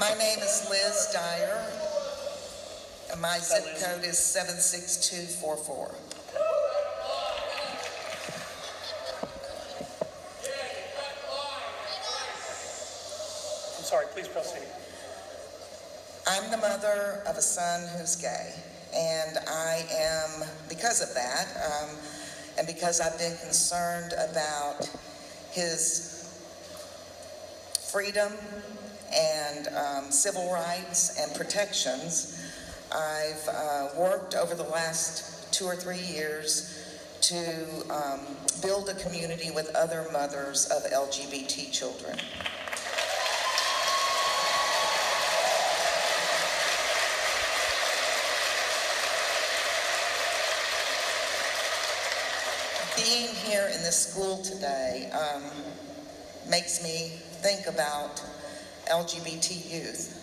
My name is Liz Dyer, and my zip code is 76244. I'm sorry, please proceed. I'm the mother of a son who's gay, and I am, because of that, and because I've been concerned about his freedom and civil rights and protections, I've worked over the last 2 or 3 years to build a community with other mothers of LGBT children. Being here in this school today makes me think about LGBT youth.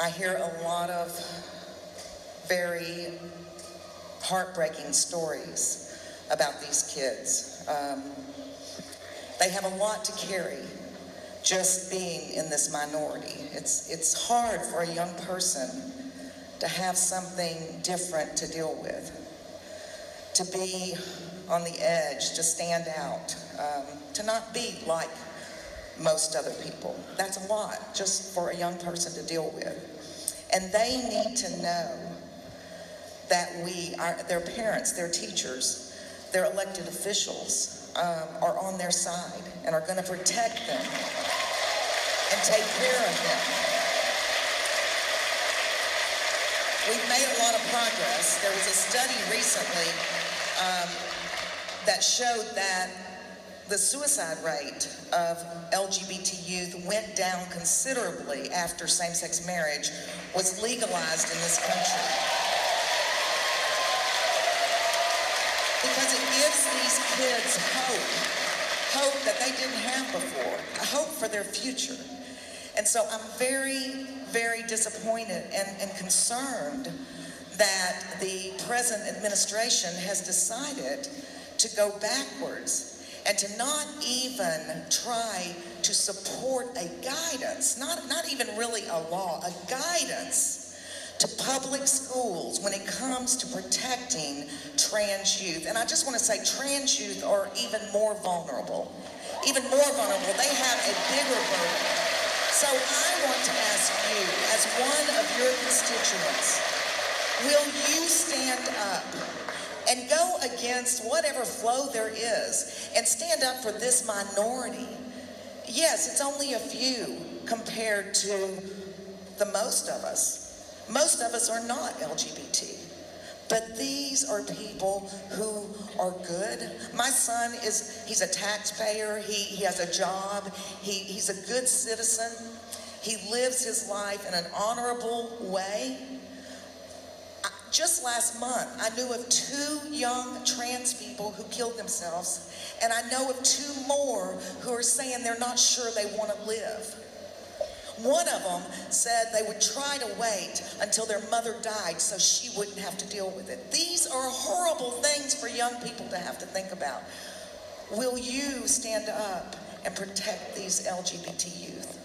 I hear a lot of very heartbreaking stories about these kids. They have a lot to carry just being in this minority. It's hard for a young person to have something different to deal with, to be on the edge, to stand out, to not be like most other people. That's a lot just for a young person to deal with. And they need to know that their parents, their teachers, their elected officials are on their side and are going to protect them and take care of them. We've made a lot of progress. There was a study recently that showed that the suicide rate of LGBT youth went down considerably after same-sex marriage was legalized in this country. Because it gives these kids hope that they didn't have before, a hope for their future. And so I'm very, very disappointed and concerned that the present administration has decided to go backwards and to not even try to support a guidance, not even really a law, a guidance to public schools when it comes to protecting trans youth. And I just want to say trans youth are even more vulnerable. Even more vulnerable. They have a bigger burden. So I want to ask you, as one of your constituents, will you stand up and go against whatever flow there is and stand up for this minority? Yes, it's only a few compared to the most of us. Most of us are not LGBT. But these are people who are good. My son he's a taxpayer. He has a job. He's a good citizen. He lives his life in an honorable way. Just last month, I knew of 2 young trans people who killed themselves, and I know of 2 more who are saying they're not sure they want to live. One of them said they would try to wait until their mother died so she wouldn't have to deal with it. These are horrible things for young people to have to think about. Will you stand up and protect these LGBT youth?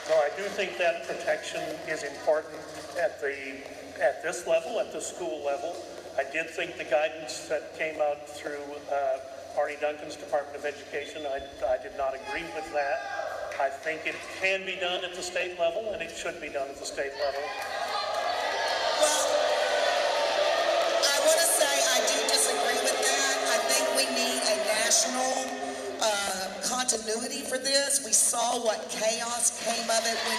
No, I do think that protection is important at this level, at the school level. I did think the guidance that came out through Arnie Duncan's Department of Education, I did not agree with that. I think it can be done at the state level, and it should be done at the state level. Well, I want to say I do disagree with that. I think we need a national continuity for this. We saw what chaos came of it when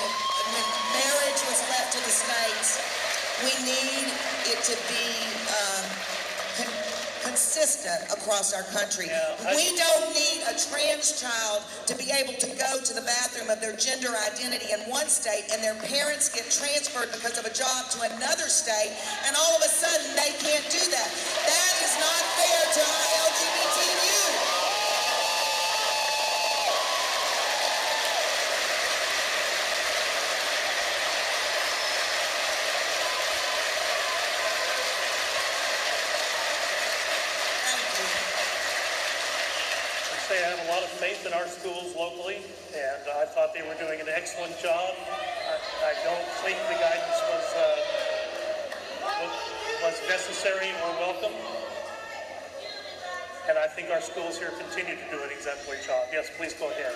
marriage was left to the states. We need it to be consistent across our country. We don't need a trans child to be able to go to the bathroom of their gender identity in one state and their parents get transferred because of a job to another state, and all of a sudden they can't do that. That is not fair to our LGBT youth. lot of faith in our schools locally, and I thought they were doing an excellent job. I don't think the guidance was necessary or welcome. And I think our schools here continue to do an exemplary job. Yes, please go ahead.